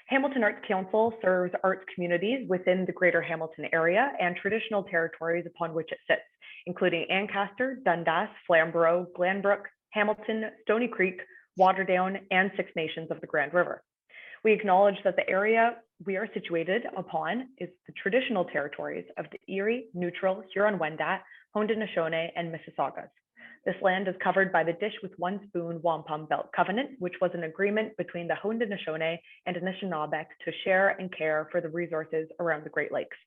Hamilton Arts Council serves arts communities within the Greater Hamilton area and traditional territories upon which it sits, including Ancaster, Dundas, Flamborough, Glanbrook, Hamilton, Stony Creek, Waterdown, and Six Nations of the Grand River. We acknowledge that the area we are situated upon is the traditional territories of the Erie, Neutral, Huron-Wendat, Haudenosaunee, and Mississaugas. This land is covered by the Dish with One Spoon Wampum Belt Covenant, which was an agreement between the Haudenosaunee and Anishinaabe to share and care for the resources around the Great Lakes.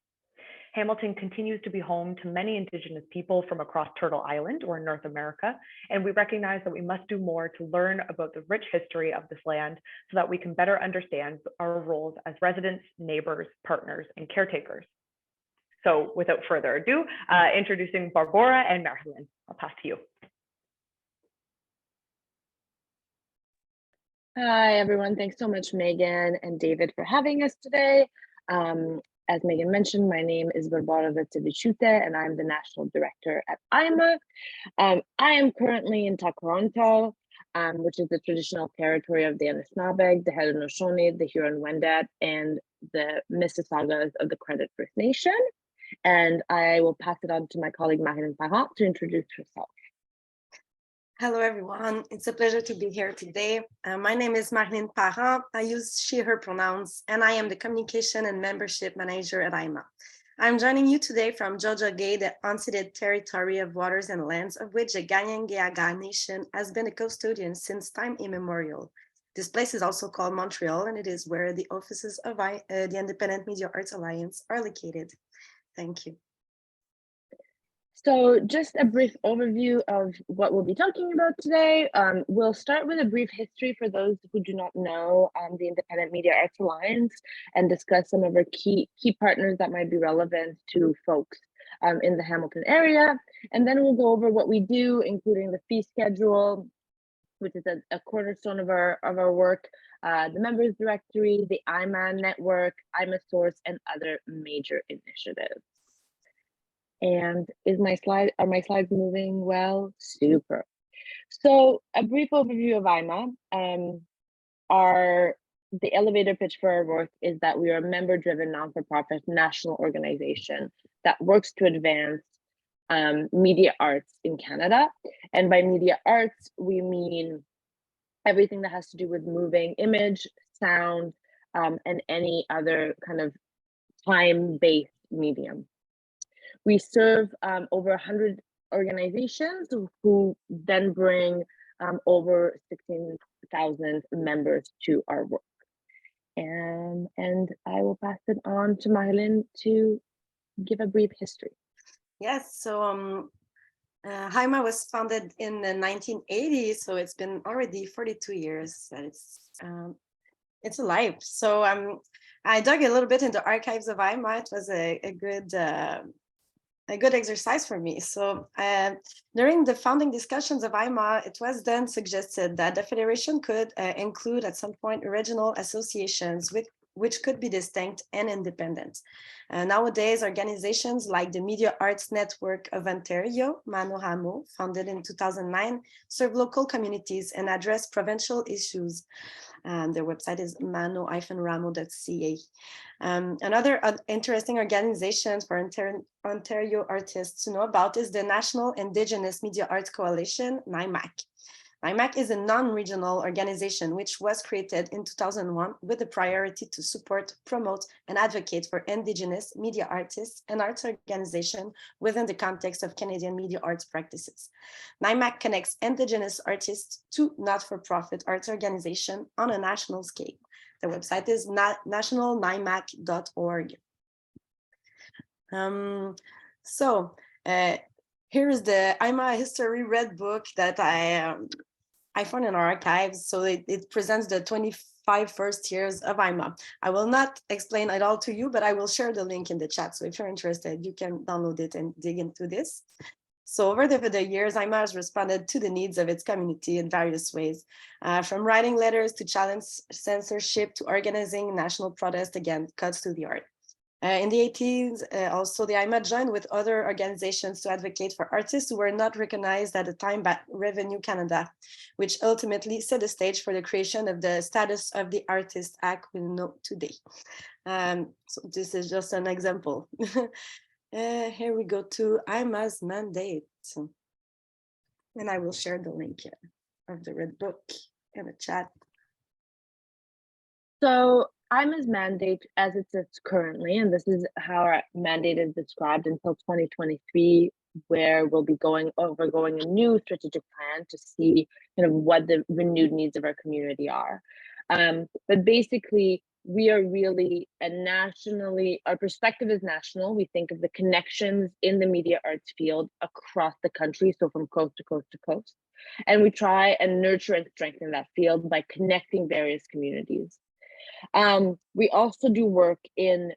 Hamilton continues to be home to many Indigenous people from across Turtle Island or North America, and we recognize that we must do more to learn about the rich history of this land so that we can better understand our roles as residents, neighbors, partners, and caretakers. So without further ado, introducing Barbora and Marilyne. I'll pass to you. Hi, everyone. Thanks so much, Megan and David, for having us today. As Megan mentioned, my name is Barbora Racevičiūtė, and I'm the National Director at IMAA'a. I am currently in Toronto, which is the traditional territory of the Anishinaabe, the Haudenosaunee, the Huron-Wendat, and the Mississaugas of the Credit First Nation. And I will pass it on to my colleague Marilyne to introduce herself. Hello, everyone. It's a pleasure to be here today. My name is Marilyne. I use she, her pronouns, and I am the Communication and Membership Manager at IMAA'a. I'm joining you today from Georgia Gay, the unceded territory of waters and lands of which the Ganyangeaga Nation has been a custodian since time immemorial. This place is also called Montreal, and it is where the offices of the Independent Media Arts Alliance are located. Thank you. So just a brief overview of what we'll be talking about today. We'll start with a brief history for those who do not know the Independent Media Arts Alliance and discuss some of our key partners that might be relevant to folks in the Hamilton area. And then we'll go over what we do, including the fee schedule, which is a cornerstone of our work, the members directory, the IMAA'a network, IMAASouce, and other major initiatives. And are my slides moving well? Super. So a brief overview of IMAA'a. The elevator pitch for our work is that we are a member-driven, non-for-profit national organization that works to advance media arts in Canada. And by media arts, we mean everything that has to do with moving image, sound, and any other kind of time-based medium. We serve over 100 organizations who then bring over 16,000 members to our work. And I will pass it on to Marilyne to give a brief history. Yes, so IMAA'a was founded in the 1980s, so it's been already 42 years that it's alive. So I dug a little bit into archives of IMAA'a. It was a good exercise for me. So during the founding discussions of IMAA'a, it was then suggested that the federation could include at some point regional associations which could be distinct and independent. Nowadays, organizations like the Media Arts Network of Ontario, IMAA'a, founded in 2009, serve local communities and address provincial issues. Their website is mano-ramo.ca. Another interesting organization for Ontario artists to know about is the National Indigenous Media Arts Coalition, IMAA'a. IMAA'a is a non-regional organization which was created in 2001 with the priority to support, promote, and advocate for Indigenous media artists and arts organizations within the context of Canadian media arts practices. IMAA'a connects Indigenous artists to not-for-profit arts organizations on a national scale. The website is nationalimaac.org. Here is the IMAA'a History Red Book that I found in our archives. So it presents the 25 first years of IMAA'a. I will not explain it all to you, but I will share the link in the chat. So if you're interested, you can download it and dig into this. So over the years, IMAA'a has responded to the needs of its community in various ways, from writing letters to challenge censorship to organizing national protest against cuts to the art. In the 80s, also the IMAA'a joined with other organizations to advocate for artists who were not recognized at the time by Revenue Canada, which ultimately set the stage for the creation of the Status of the Artist Act we know today. So this is just an example. Here we go to IMAA's mandate. And I will share the link here of the red book in the chat. So IMAA's mandate as it sits currently, and this is how our mandate is described until 2023, where we'll be going a new strategic plan to see kind of what the renewed needs of our community are. But basically, we are really our perspective is national. We think of the connections in the media arts field across the country, so from coast to coast to coast. And we try and nurture and strengthen that field by connecting various communities. We also do work in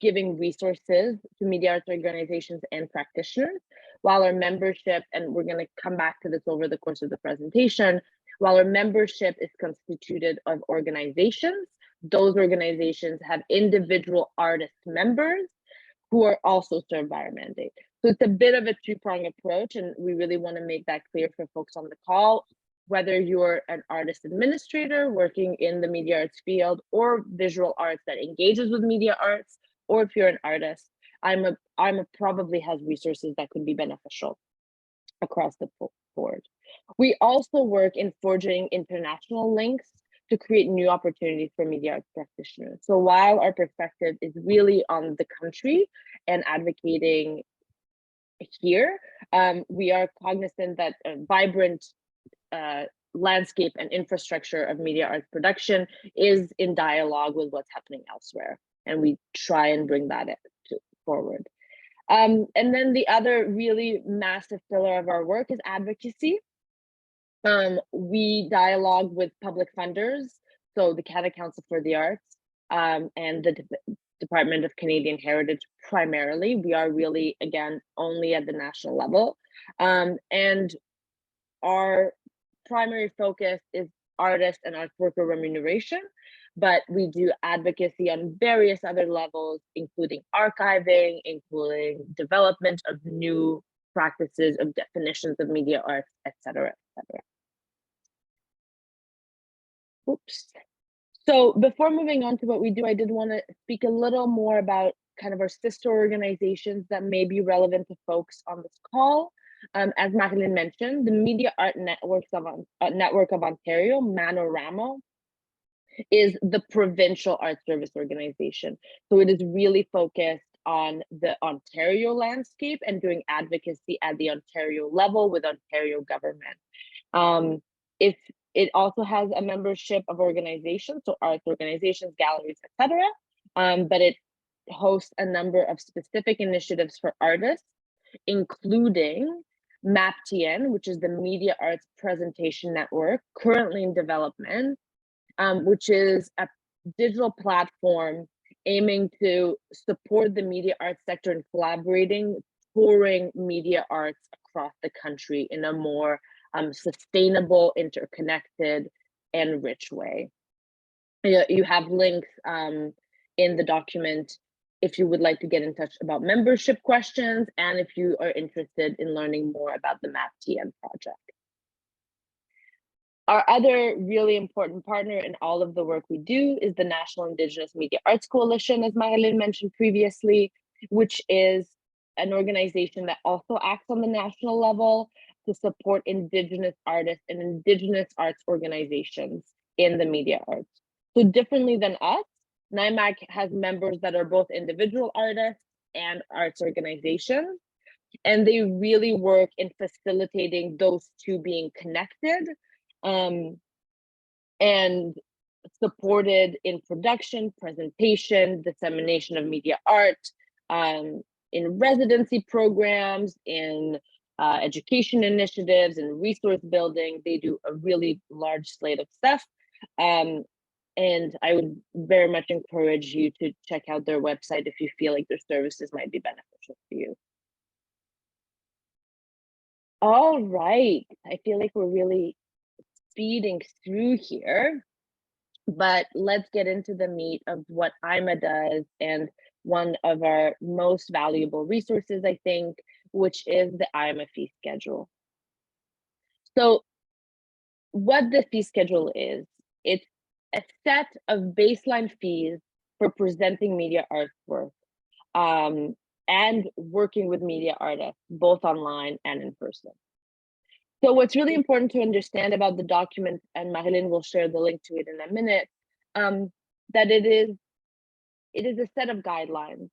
giving resources to media arts organizations and practitioners, while our membership, and we're going to come back to this over the course of the presentation, while our membership is constituted of organizations, those organizations have individual artist members who are also served by our mandate. So it's a bit of a two-pronged approach, and we really want to make that clear for folks on the call. Whether you're an artist administrator working in the media arts field or visual arts that engages with media arts, or if you're an artist, IMAA'a probably has resources that could be beneficial across the board. We also work in forging international links to create new opportunities for media arts practitioners. So while our perspective is really on the country and advocating here, we are cognizant that a vibrant landscape and infrastructure of media arts production is in dialogue with what's happening elsewhere, and we try and bring that forward. And then the other really massive pillar of our work is advocacy. We dialogue with public funders, so the Canada Council for the Arts and the Department of Canadian Heritage primarily. We are really, again, only at the national level. And our primary focus is artist and arts worker remuneration, but we do advocacy on various other levels, including archiving, including development of new practices of definitions of media arts, et cetera, et cetera. Oops. So before moving on to what we do, I did want to speak a little more about kind of our sister organizations that may be relevant to folks on this call. As Marilyne mentioned, the Media Art Network of Ontario, MANORAMO, is the provincial art service organization. So it is really focused on the Ontario landscape and doing advocacy at the Ontario level with Ontario government. It also has a membership of organizations, so arts organizations, galleries, etc. But it hosts a number of specific initiatives for artists, including MAPTN, which is the Media Arts Presentation Network, currently in development, which is a digital platform aiming to support the media arts sector in collaborating, touring media arts across the country in a more sustainable, interconnected, and rich way. You have links in the document if you would like to get in touch about membership questions, and if you are interested in learning more about the MAPTN project. Our other really important partner in all of the work we do is the National Indigenous Media Arts Coalition, as Marilyne mentioned previously, which is an organization that also acts on the national level to support Indigenous artists and Indigenous arts organizations in the media arts. So differently than us, NIMAAC has members that are both individual artists and arts organizations, and they really work in facilitating those two being connected and supported in production, presentation, dissemination of media art, in residency programs, in education initiatives, and resource building. They do a really large slate of stuff. And I would very much encourage you to check out their website if you feel like their services might be beneficial to you. All right, I feel like we're really speeding through here, but let's get into the meat of what IMAA'a does and one of our most valuable resources, I think, which is the IMAA'a fee schedule. So what the fee schedule is, it's a set of baseline fees for presenting media artwork and working with media artists, both online and in person. So what's really important to understand about the document, and Marilyne will share the link to it in a minute, that it is a set of guidelines.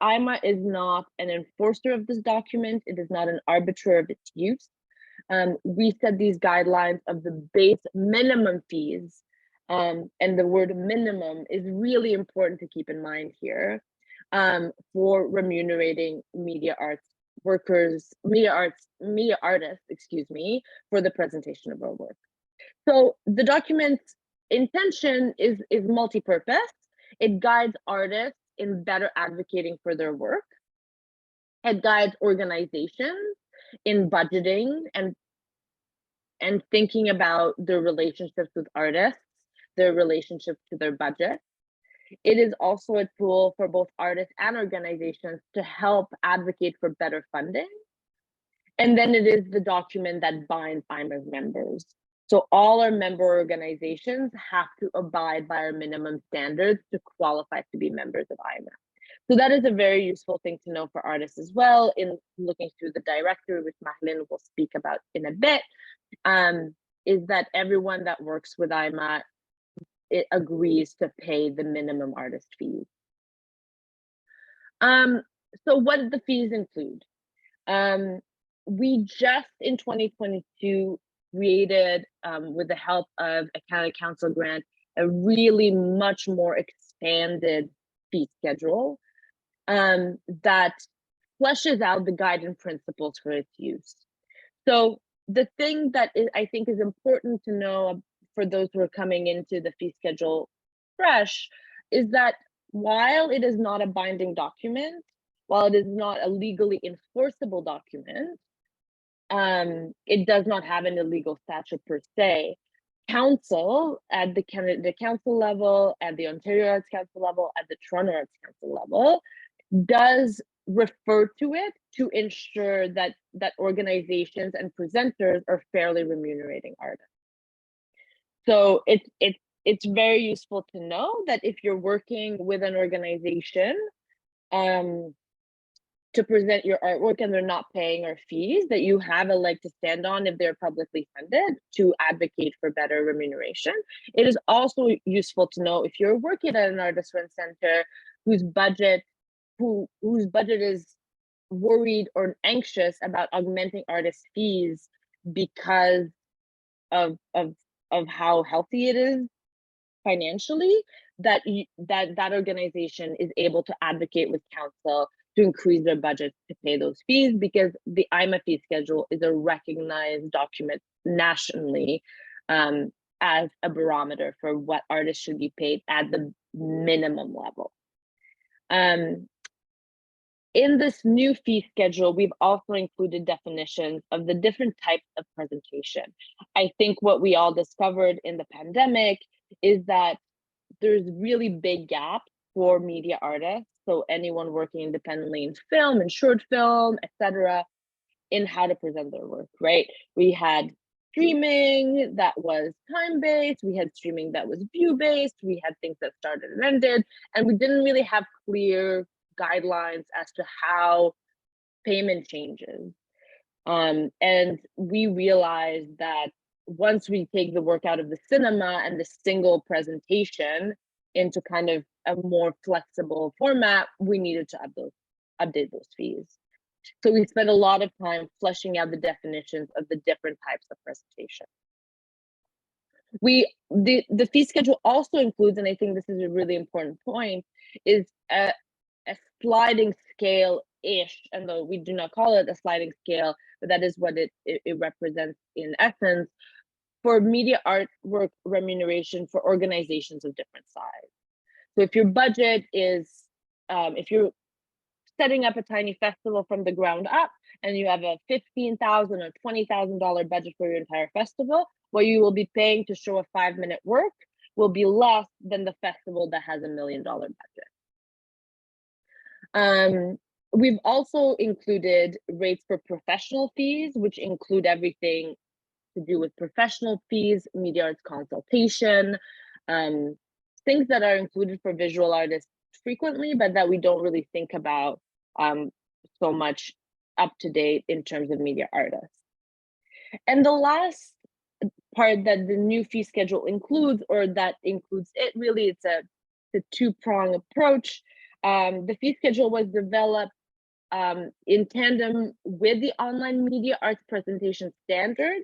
IMAA'a is not an enforcer of this document. It is not an arbiter of its use. We set these guidelines of the base minimum fees, and the word minimum is really important to keep in mind here, for remunerating media arts workers, media artists, excuse me, for the presentation of our work. So the document's intention is multi-purpose. It guides artists in better advocating for their work. It guides organizations in budgeting and thinking about their relationships with artists, their relationships to their budget. It is also a tool for both artists and organizations to help advocate for better funding. And then it is the document that binds IMAA's members. So all our member organizations have to abide by our minimum standards to qualify to be members of IMAA'a. So that is a very useful thing to know for artists as well, in looking through the directory, which Marilyne will speak about in a bit, is that everyone that works with IMAA'a, it agrees to pay the minimum artist fees. So what did the fees include? We just in 2022 created, with the help of a Canada Council grant, a really much more expanded fee schedule that fleshes out the guiding principles for its use. So the thing that I think is important to know for those who are coming into the fee schedule fresh is that while it is not a binding document, while it is not a legally enforceable document, it does not have an illegal stature per se. Council at the Canada Council level, at the Ontario Arts Council level, at the Toronto Arts Council level, does refer to it to ensure that organizations and presenters are fairly remunerating artists. So it's very useful to know that if you're working with an organization to present your artwork and they're not paying our fees, that you have a leg to stand on if they're publicly funded to advocate for better remuneration. It is also useful to know if you're working at an artist rent center whose budget is worried or anxious about augmenting artist fees because of how healthy it is financially, that organization is able to advocate with council to increase their budget to pay those fees, because the IMAA'a fee schedule is a recognized document nationally as a barometer for what artists should be paid at the minimum level. In this new fee schedule, we've also included definitions of the different types of presentation. I think what we all discovered in the pandemic is that there's really big gaps for media artists, so anyone working independently in film and short film, etc., in how to present their work, right? We had streaming that was time-based, we had streaming that was view-based, we had things that started and ended, and we didn't really have clear guidelines as to how payment changes. And we realized that once we take the work out of the cinema and the single presentation into kind of a more flexible format, we needed to update those fees. So we spent a lot of time fleshing out the definitions of the different types of presentation. The fee schedule also includes, and I think this is a really important point, is a sliding scale-ish, and though we do not call it a sliding scale, but that is what it represents in essence, for media artwork remuneration for organizations of different size. So if your budget is, if you're setting up a tiny festival from the ground up and you have a $15,000 or $20,000 budget for your entire festival, what you will be paying to show a 5-minute work will be less than the festival that has $1 million budget. We've also included rates for professional fees, which include everything to do with professional fees, media arts consultation, things that are included for visual artists frequently, but that we don't really think about so much up to date in terms of media artists. And the last part that the new fee schedule includes, or that includes it, really, it's a two-prong approach. The fee schedule was developed in tandem with the online media arts presentation standard.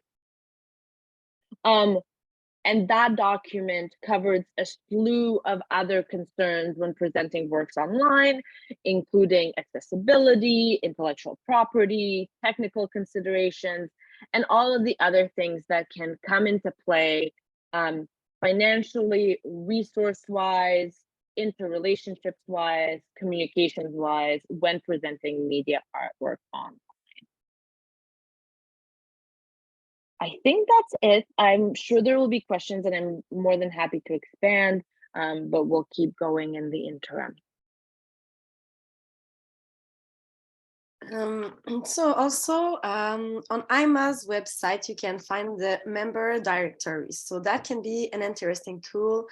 And that document covers a slew of other concerns when presenting works online, including accessibility, intellectual property, technical considerations, and all of the other things that can come into play financially, resource-wise, interrelationships-wise, communications-wise, when presenting media artwork online. I think that's it. I'm sure there will be questions, and I'm more than happy to expand, but we'll keep going in the interim. So also on IMAA's website, you can find the member directories. So that can be an interesting tool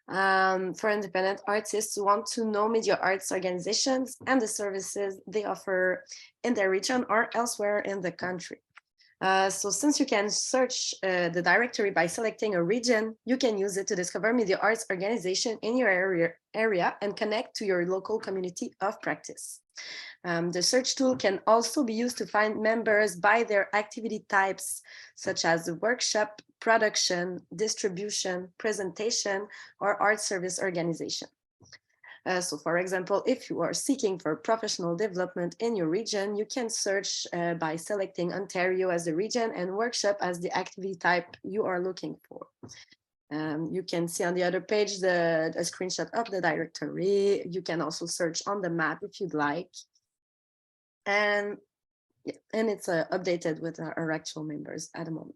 for independent artists who want to know media arts organizations and the services they offer in their region or elsewhere in the country. So since you can search the directory by selecting a region, you can use it to discover media arts organization in your area and connect to your local community of practice. The search tool can also be used to find members by their activity types, such as workshop, production, distribution, presentation, or art service organization. So for example, if you are seeking for professional development in your region, you can search by selecting Ontario as the region and workshop as the activity type you are looking for. You can see on the other page a screenshot of the directory. You can also search on the map if you'd like. And it's updated with our actual members at the moment.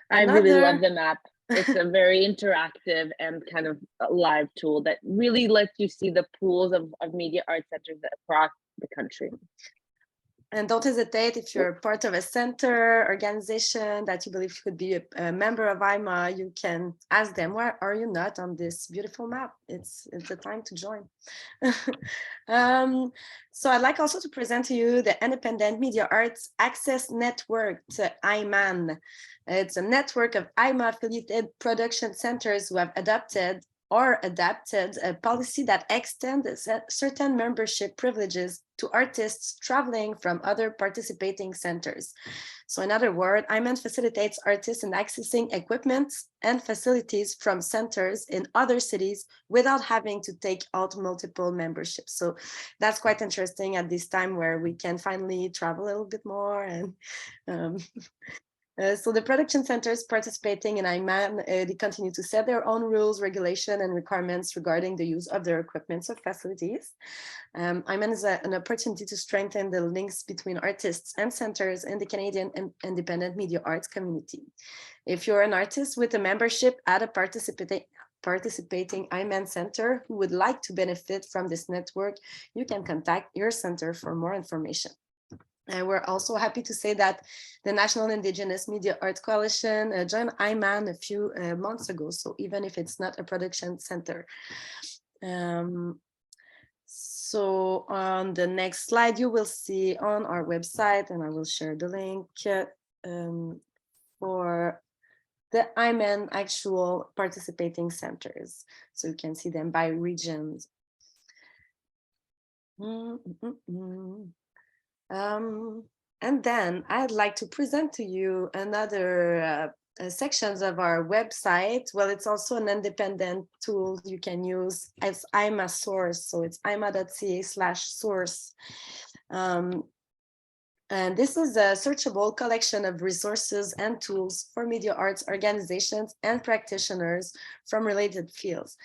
I really love the map. It's a very interactive and kind of live tool that really lets you see the pools of media arts centers across the country. And don't hesitate, if you're part of a center organization that you believe could be a member of IMAA'a, you can ask them, why are you not on this beautiful map? It's the time to join. So I'd like also to present to you the Independent Media Arts Access Network, IMAA'a. It's a network of IMAA'a affiliated production centers who have adopted a policy that extends certain membership privileges to artists traveling from other participating centers. So in other words, IMAA'a facilitates artists in accessing equipment and facilities from centers in other cities without having to take out multiple memberships. So that's quite interesting at this time where we can finally travel a little bit more. And so the production centers participating in IMAA'a, they continue to set their own rules, regulation, and requirements regarding the use of their equipment or facilities. IMAA'a is an opportunity to strengthen the links between artists and centers in the Canadian independent media arts community. If you're an artist with a membership at a participating IMAA'a center who would like to benefit from this network, you can contact your center for more information. And we're also happy to say that the National Indigenous Media Arts Coalition joined IMAA'a a few months ago, so even if it's not a production center. So on the next slide, you will see on our website, and I will share the link for the IMAA'a actual participating centers. So you can see them by regions. And then I'd like to present to you another sections of our website. Well, it's also an independent tool you can use as IMAASouce. So it's imaa.ca/source. And this is a searchable collection of resources and tools for media arts organizations and practitioners from related fields.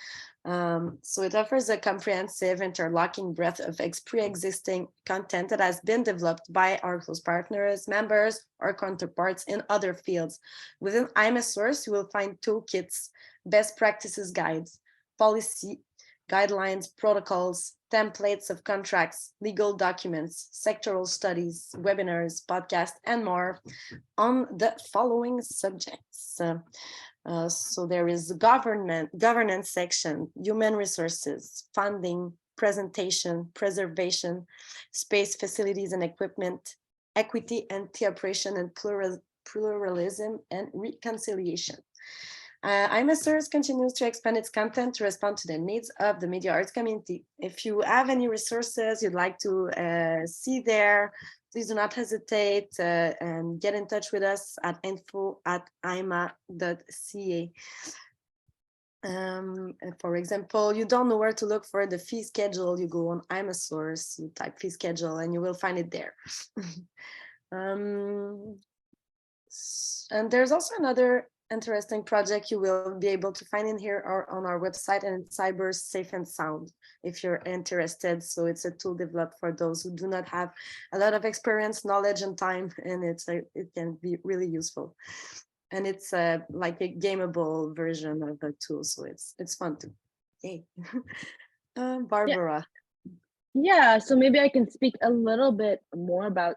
So it offers a comprehensive interlocking breadth of pre-existing content that has been developed by our close partners, members, or counterparts in other fields. Within IMAASouce, you will find toolkits, best practices guides, policy, guidelines, protocols, templates of contracts, legal documents, sectoral studies, webinars, podcasts, and more on the following subjects. So there is the governance section, human resources, funding, presentation, preservation, space, facilities and equipment, equity, anti-oppression and pluralism and reconciliation. IMAASouce continues to expand its content to respond to the needs of the media arts community. If you have any resources you'd like to see there, please do not hesitate and get in touch with us at info@imaa.ca. For example, you don't know where to look for the fee schedule, you go on IMAASouce, you type fee schedule and you will find it there. And there's also another interesting project you will be able to find in here or on our website, and it's Cyber Safe and Sound if you're interested. So it's a tool developed for those who do not have a lot of experience, knowledge and time, and it can be really useful. And it's like a gameable version of the tool, so it's fun too. Yay. Barbora. Yeah, so maybe I can speak a little bit more about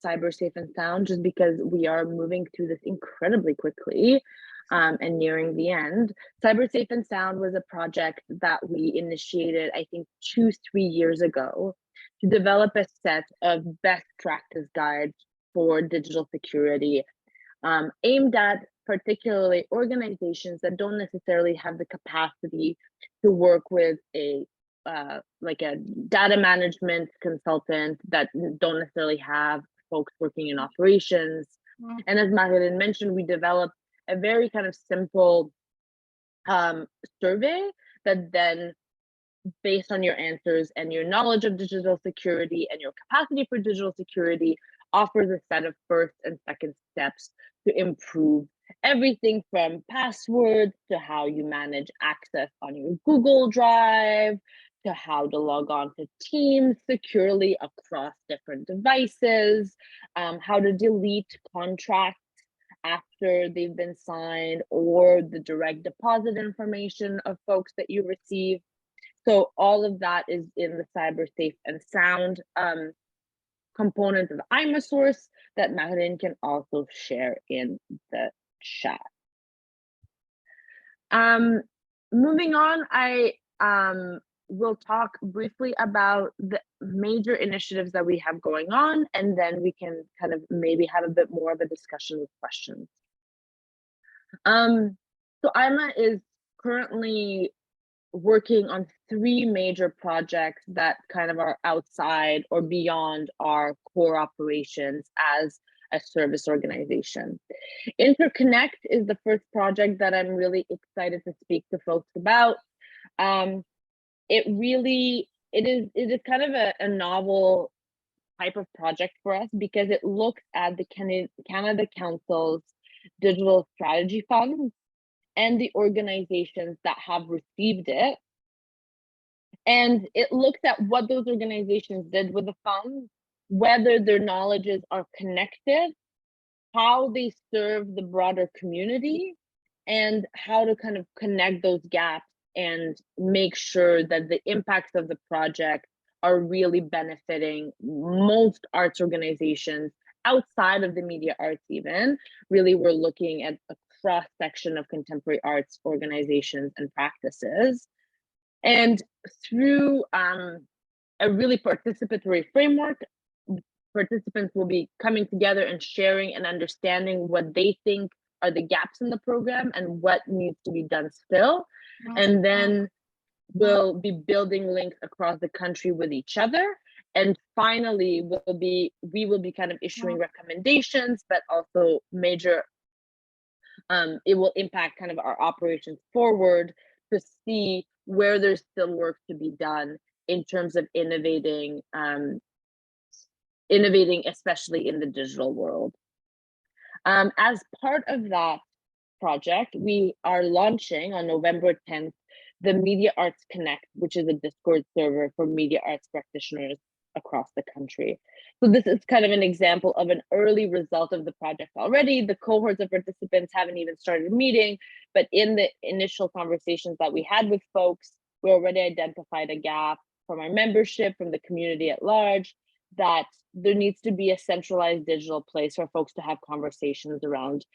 Cyber Safe and Sound, just because we are moving through this incredibly quickly and nearing the end. Cyber Safe and Sound was a project that we initiated, I think, 2-3 years ago to develop a set of best practice guides for digital security, aimed at particularly organizations that don't necessarily have the capacity to work with like a data management consultant, that don't necessarily have folks working in operations. And as Marilyne mentioned, we developed a very kind of simple survey that then, based on your answers and your knowledge of digital security and your capacity for digital security, offers a set of first and second steps to improve everything from passwords to how you manage access on your Google Drive, to how to log on to Teams securely across different devices, how to delete contracts after they've been signed, or the direct deposit information of folks that you receive. So all of that is in the Cyber Safe and Sound component of IMAASouce that Marilyne can also share in the chat. Moving on, I will talk briefly about the major initiatives that we have going on, and then we can kind of maybe have a bit more of a discussion with questions. So IMAA'a is currently working on 3 major projects that kind of are outside or beyond our core operations as a service organization. Interconnect is the first project that I'm really excited to speak to folks about. It is kind of a novel type of project for us, because it looks at the Canada Council's Digital Strategy Fund and the organizations that have received it. And it looks at what those organizations did with the funds, whether their knowledges are connected, how they serve the broader community, and how to kind of connect those gaps and make sure that the impacts of the project are really benefiting most arts organizations outside of the media arts even. Really, we're looking at a cross-section of contemporary arts organizations and practices. And through a really participatory framework, participants will be coming together and sharing and understanding what they think are the gaps in the program and what needs to be done still. And then we'll be building links across the country with each other. And finally, we will be kind of issuing recommendations, but also major, it will impact kind of our operations forward to see where there's still work to be done in terms of innovating, especially in the digital world. As part of that project, we are launching on November 10th the Media Arts Connect, which is a Discord server for media arts practitioners across the country. So this is kind of an example of an early result of the project already. The cohorts of participants haven't even started meeting, but in the initial conversations that we had with folks, we already identified a gap from our membership, from the community at large, that there needs to be a centralized digital place for folks to have conversations around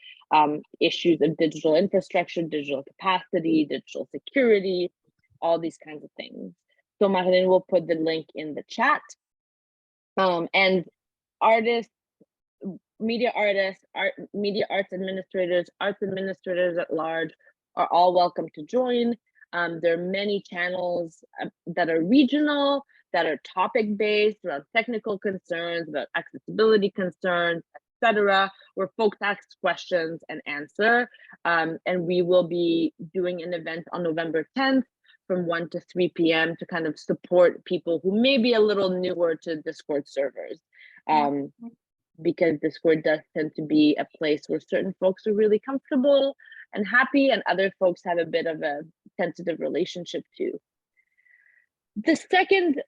issues of digital infrastructure, digital capacity, digital security, all these kinds of things. So Marilyne will put the link in the chat. And artists, media artists, media arts administrators at large are all welcome to join. There are many channels that are regional, that are topic-based, around technical concerns, about accessibility concerns, etc., where folks ask questions and answer. And we will be doing an event on November 10th from 1 to 3 p.m. to kind of support people who may be a little newer to Discord servers. Because Discord does tend to be a place where certain folks are really comfortable and happy, and other folks have a bit of a sensitive relationship to. The second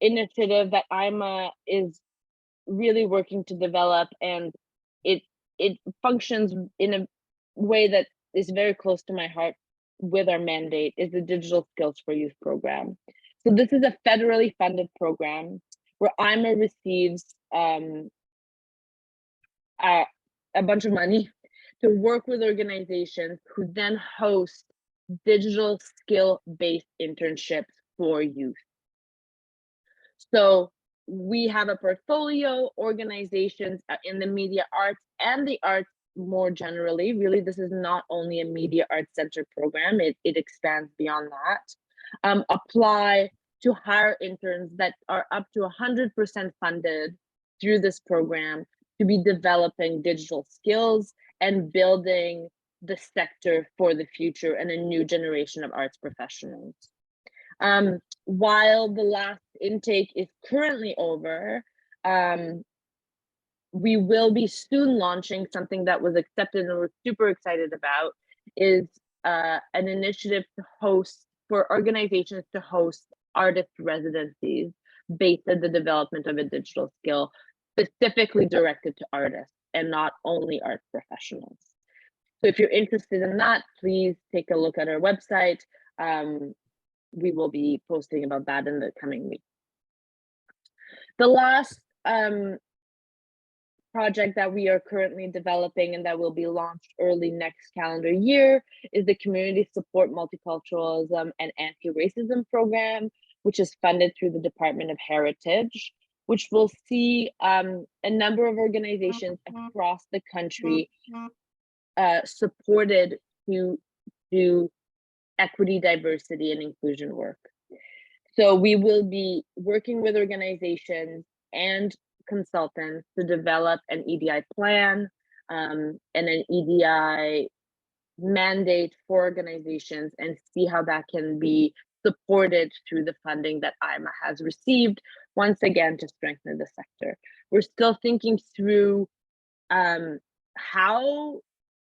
initiative that IMAA'a is really working to develop, and it functions in a way that is very close to my heart with our mandate, is the Digital Skills for Youth program. So this is a federally funded program where IMAA'a receives a bunch of money to work with organizations who then host digital skill-based internships for youth. So we have a portfolio, organizations in the media arts and the arts more generally. Really, this is not only a media arts center program, it expands beyond that. Apply to hire interns that are up to 100% funded through this program to be developing digital skills and building the sector for the future and a new generation of arts professionals. While the last intake is currently over, we will be soon launching something that was accepted and we're super excited about, is an initiative to host, for organizations to host artist residencies based on the development of a digital skill, specifically directed to artists and not only arts professionals. So if you're interested in that, please take a look at our website. We will be posting about that in the coming week. The last project that we are currently developing and that will be launched early next calendar year is the Community Support Multiculturalism and Anti-Racism Program, which is funded through the Department of Heritage, which will see a number of organizations across the country supported to do equity, diversity, and inclusion work. So we will be working with organizations and consultants to develop an EDI plan and an EDI mandate for organizations and see how that can be supported through the funding that IMAA'a has received, once again, to strengthen the sector. We're still thinking through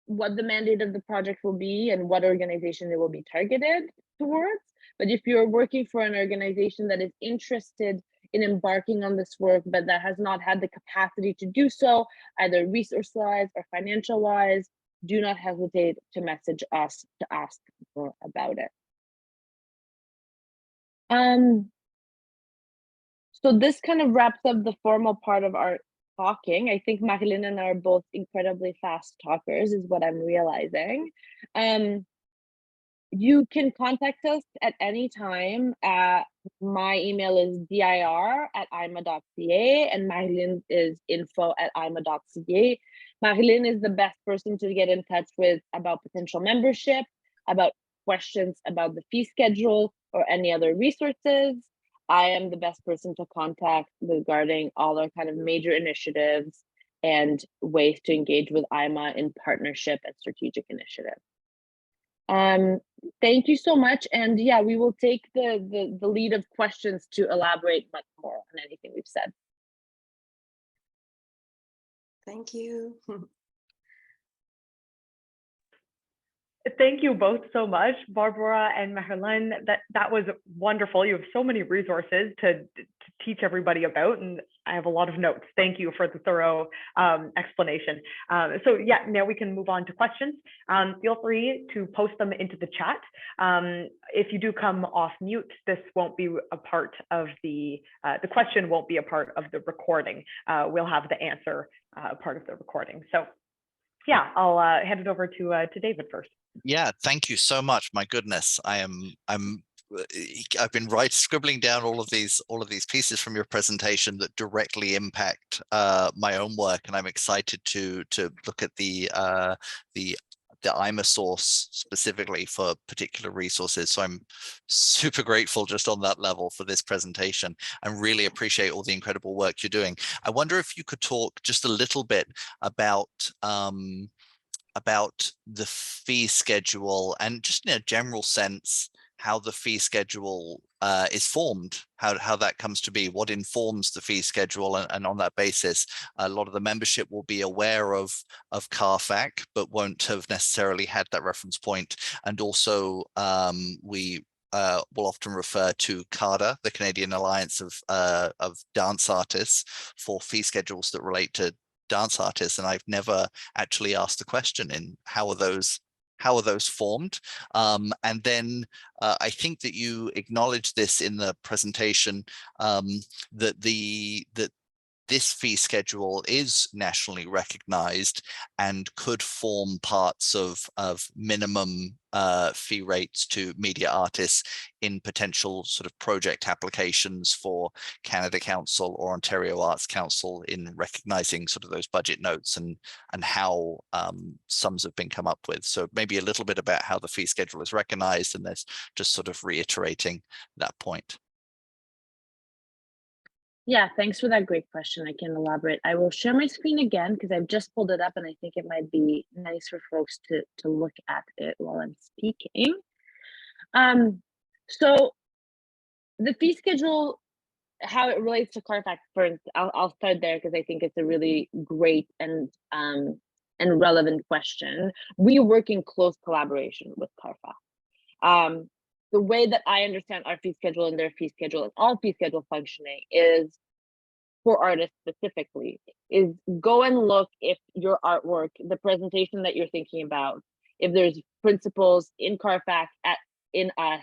what the mandate of the project will be and what organization it will be targeted towards. But if you're working for an organization that is interested in embarking on this work, but that has not had the capacity to do so, either resource-wise or financial-wise, do not hesitate to message us to ask more about it. So this kind of wraps up the formal part of our talking. I think Marilyne and I are both incredibly fast talkers, is what I'm realizing. You can contact us at any time. My email is dir@imaa'a.ca and Marilyne is info@imaa'a.ca. Marilyne is the best person to get in touch with about potential membership, about questions about the fee schedule or any other resources. I am the best person to contact regarding all our kind of major initiatives and ways to engage with IMAA'a in partnership and strategic initiatives. Thank you so much. And yeah, we will take the lead of questions to elaborate much more on anything we've said. Thank you. Thank you both so much, Barbora and Marilyne. That was wonderful. You have so many resources to teach everybody about, and I have a lot of notes. Thank you for the thorough explanation. So yeah, now we can move on to questions. Feel free to post them into the chat. If you do come off mute, this won't be a part of the question won't be a part of the recording. We'll have the answer part of the recording. So yeah, I'll hand it over to David first. Yeah, thank you so much. My goodness, I've been scribbling down all of these pieces from your presentation that directly impact my own work, and I'm excited to look at the IMAASouce specifically for particular resources. So I'm super grateful just on that level for this presentation, and really appreciate all the incredible work you're doing. I wonder if you could talk just a little bit about the fee schedule, and just in a general sense, how the fee schedule is formed, how that comes to be, what informs the fee schedule, and on that basis, a lot of the membership will be aware of CARFAC, but won't have necessarily had that reference point. And also, we will often refer to CADA, the Canadian Alliance of Dance Artists, for fee schedules that relate to dance artists, and I've never actually asked the question in how are those formed. And then I think that you acknowledged this in the presentation, that this fee schedule is nationally recognized and could form parts of minimum fee rates to media artists in potential sort of project applications for Canada Council or Ontario Arts Council, in recognizing sort of those budget notes and how sums have been come up with. So maybe a little bit about how the fee schedule is recognized, and there's just sort of reiterating that point. Yeah, thanks for that great question. I can elaborate. I will share my screen again because I've just pulled it up, and I think it might be nice for folks to look at it while I'm speaking. So the fee schedule, how it relates to CARFAC, first, I'll start there because I think it's a really great and relevant question. We work in close collaboration with CARFAC. The way that I understand our fee schedule and their fee schedule and all fee schedule functioning is, for artists specifically, is go and look if your artwork, the presentation that you're thinking about, if there's principles in CARFAC, in us,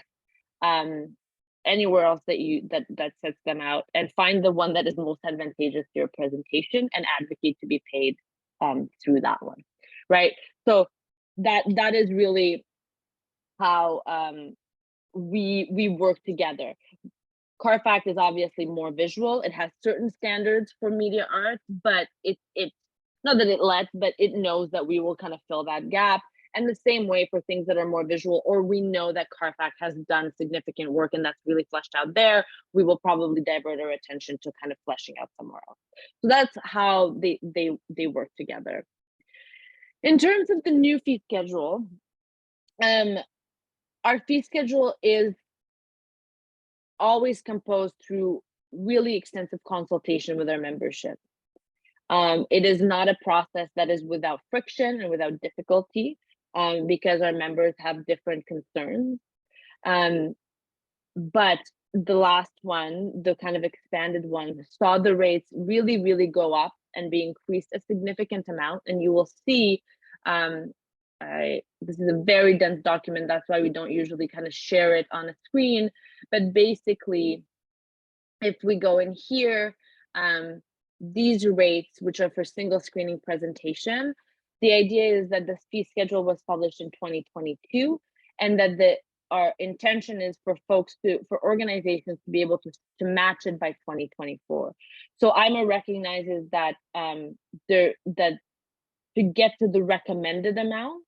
anywhere else that sets them out, and find the one that is most advantageous to your presentation and advocate to be paid through that one, right? So that is really how we work together. CARFAC is obviously more visual. It has certain standards for media arts, but it not that it lets, but it knows that we will kind of fill that gap. And the same way for things that are more visual, or we know that CARFAC has done significant work and that's really fleshed out there, we will probably divert our attention to kind of fleshing out somewhere else. So that's how they work together. In terms of the new fee schedule, our fee schedule is always composed through really extensive consultation with our membership. It is not a process that is without friction and without difficulty, because our members have different concerns. But the last one, the kind of expanded one, saw the rates really, really go up and be increased a significant amount. And you will see, this is a very dense document, that's why we don't usually kind of share it on a screen. But basically, if we go in here, these rates, which are for single screening presentation, the idea is that the fee schedule was published in 2022, and that our intention is for organizations to be able to match it by 2024. So IMAA'a recognizes that that to get to the recommended amount,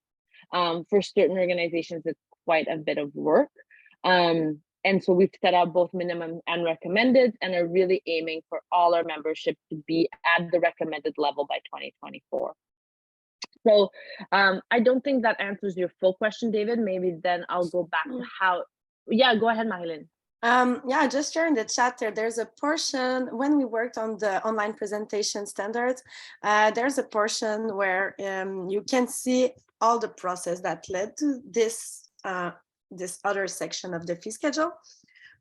for certain organizations, it's quite a bit of work. And so we've set out both minimum and recommended, and are really aiming for all our membership to be at the recommended level by 2024. So I don't think that answers your full question, David. Maybe then I'll go back to how, yeah, go ahead, Marilyne. Yeah, just sharing the chat there's a portion, when we worked on the online presentation standards, there's a portion where you can see all the process that led to this this other section of the fee schedule.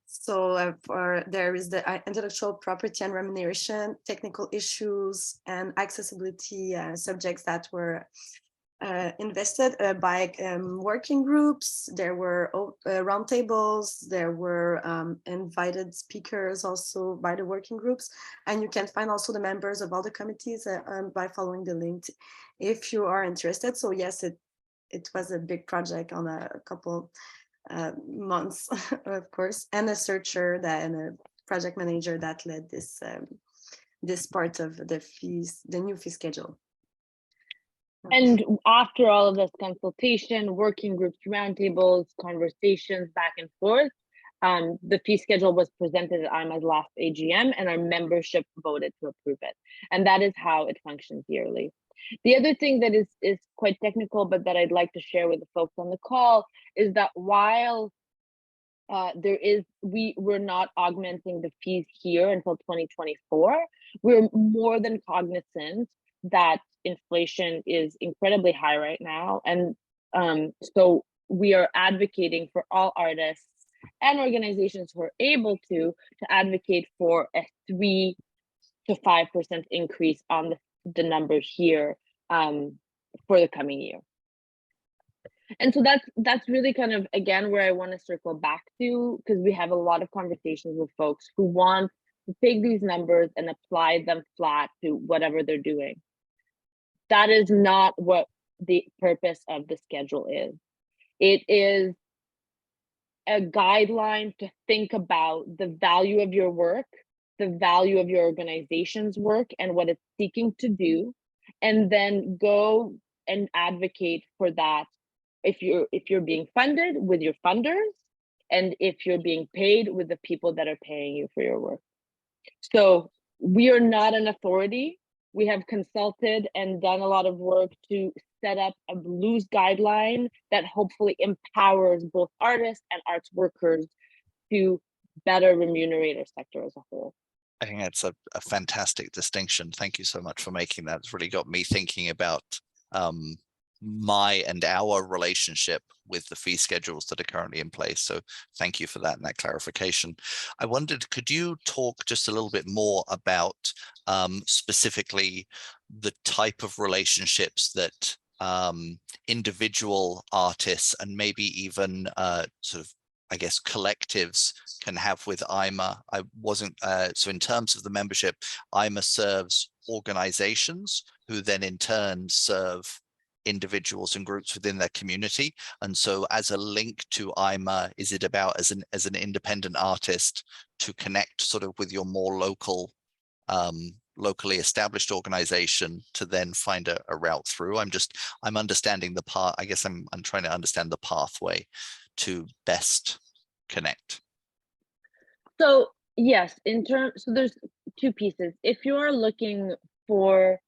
So there is the intellectual property and remuneration, technical issues, and accessibility subjects that were invested by working groups. There were roundtables, there were invited speakers also by the working groups, and you can find also the members of all the committees by following the link if you are interested. So yes, it was a big project on a couple months, of course, and a searcher and a project manager that led this this part of the fees, the new fee schedule. And after all of this consultation, working groups, roundtables, conversations back and forth, the fee schedule was presented at IMAA's last AGM, and our membership voted to approve it. And that is how it functions yearly. The other thing that is quite technical, but that I'd like to share with the folks on the call, is that while we're not augmenting the fees here until 2024, we're more than cognizant that inflation is incredibly high right now. And so we are advocating for all artists and organizations who are able to advocate for a 3 to 5% increase on the numbers here for the coming year. And so that's really kind of, again, where I want to circle back to, because we have a lot of conversations with folks who want to take these numbers and apply them flat to whatever they're doing. That is not what the purpose of the schedule is. It is a guideline to think about the value of your work, the value of your organization's work and what it's seeking to do, and then go and advocate for that if you're being funded with your funders, and if you're being paid with the people that are paying you for your work. So we are not an authority. We have consulted and done a lot of work to set up a loose guideline that hopefully empowers both artists and arts workers to better remunerate our sector as a whole. I think that's a fantastic distinction. Thank you so much for making that. It's really got me thinking about my and our relationship with the fee schedules that are currently in place. So thank you for that and that clarification. I wondered, could you talk just a little bit more about specifically the type of relationships that individual artists and maybe even sort of, I guess, collectives can have with IMAA'a? I wasn't, so in terms of the membership, IMAA'a serves organizations who then in turn serve individuals and groups within their community. And so as a link to IMAA'a, is it about as an independent artist to connect sort of with your more local, locally established organization to then find a route through? I'm understanding the part, I guess I'm trying to understand the pathway to best connect. So yes, so there's two pieces. If you're looking for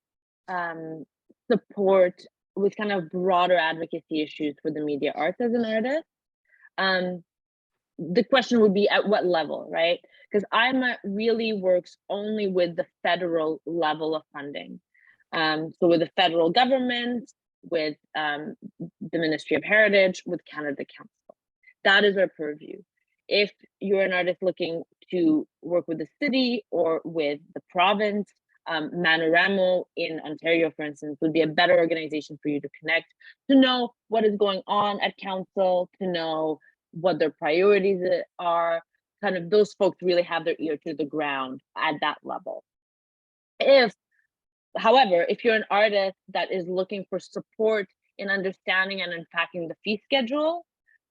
support with kind of broader advocacy issues for the media arts as an artist, the question would be at what level, right? Because IMAA'a really works only with the federal level of funding. So with the federal government, with the Ministry of Heritage, with Canada Council. That is our purview. If you're an artist looking to work with the city or with the province, NaNoWriMo in Ontario, for instance, would be a better organization for you to connect, to know what is going on at council, to know what their priorities are. Kind of those folks really have their ear to the ground at that level. However, if you're an artist that is looking for support in understanding and unpacking the fee schedule,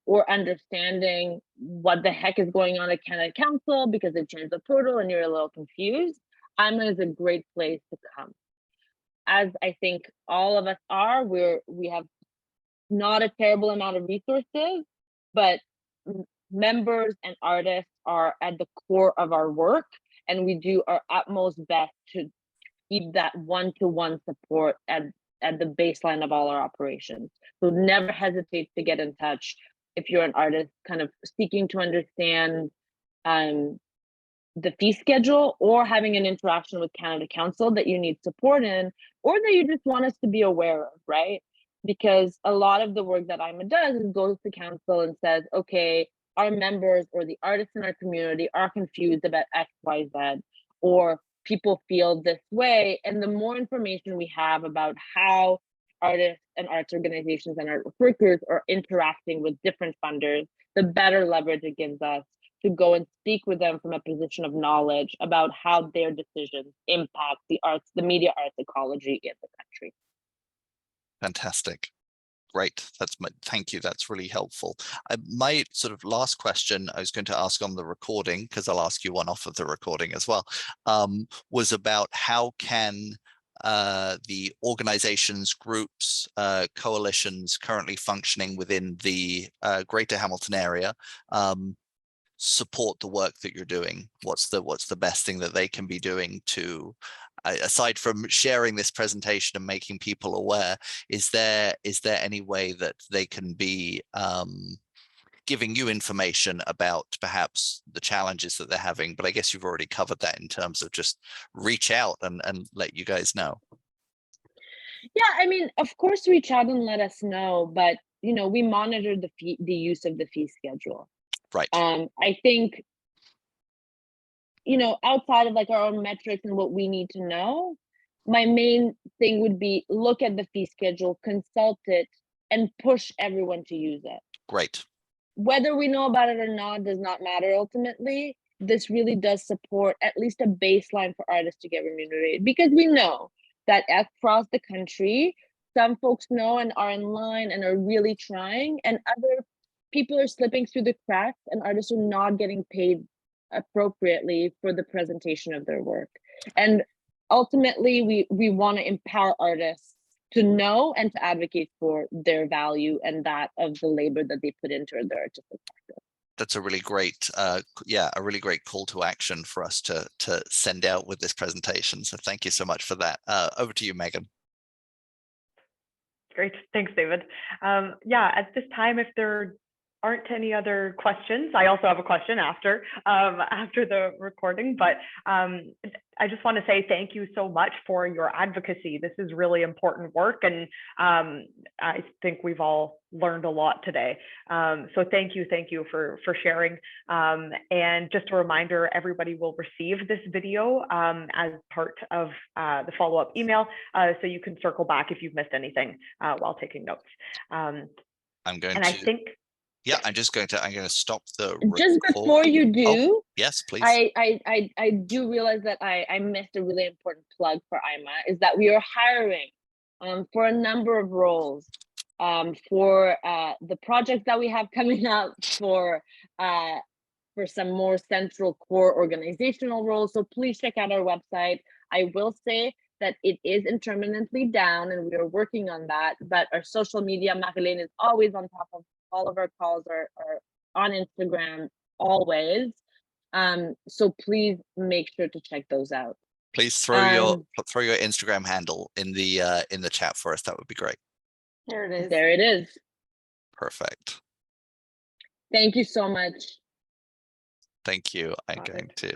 or understanding what the heck is going on at Canada Council because they changed the portal and you're a little confused, IMAA'a is a great place to come. As I think all of us are, we have not a terrible amount of resources, but members and artists are at the core of our work, and we do our utmost best to keep that one-to-one support at the baseline of all our operations. So never hesitate to get in touch if you're an artist kind of seeking to understand the fee schedule, or having an interaction with Canada Council that you need support in, or that you just want us to be aware of, right? because a lot of the work that IMAA'a does is goes to council and says, okay, our members or the artists in our community are confused about X, Y, Z, or people feel this way. And the more information we have about how artists and arts organizations and art workers are interacting with different funders, the better leverage it gives us to go and speak with them from a position of knowledge about how their decisions impact the arts, the media arts ecology in the country. Fantastic. Great. Thank you. That's really helpful. My sort of last question I was going to ask on the recording, because I'll ask you one off of the recording as well, was about how can the organizations, groups, coalitions currently functioning within the Greater Hamilton area support the work that you're doing? What's the best thing that they can be doing to, aside from sharing this presentation and making people aware, is there any way that they can be giving you information about perhaps the challenges that they're having? But I guess you've already covered that in terms of just reach out and let you guys know. Yeah, I mean, of course, reach out and let us know, but we monitor the use of the fee schedule. Right. I think, outside of like our own metrics and what we need to know, my main thing would be look at the fee schedule, consult it, and push everyone to use it. Great. Whether we know about it or not does not matter ultimately. This really does support at least a baseline for artists to get remunerated, because we know that across the country, some folks know and are in line and are really trying, and other people are slipping through the cracks, and artists are not getting paid appropriately for the presentation of their work. And ultimately, we want to empower artists to know and to advocate for their value and that of the labor that they put into their artistic practice. That's a really great, a really great call to action for us to send out with this presentation. So thank you so much for that. Over to you, Megan. Great, thanks, David. Yeah, at this time, if there aren't any other questions, I also have a question after the recording, but I just want to say thank you so much for your advocacy. This is really important work, and I think we've all learned a lot today. So thank you for sharing. And just a reminder, everybody will receive this video as part of the follow-up email, so you can circle back if you've missed anything while taking notes. I'm going and to. I think. Yeah, I'm going to stop the just before you do. Oh, yes, please. I do realize that I missed a really important plug for IMAA'a, is that we are hiring for a number of roles for the projects that we have coming up, for some more central core organizational roles. So please check out our website. I will say that it is intermittently down and we are working on that, but our social media, Marilyne is always on top of all of our calls are on Instagram always. So please make sure to check those out. Please throw your Instagram handle in the chat for us. That would be great. There it is. There it is. Perfect. Thank you so much. Thank you. I'm going to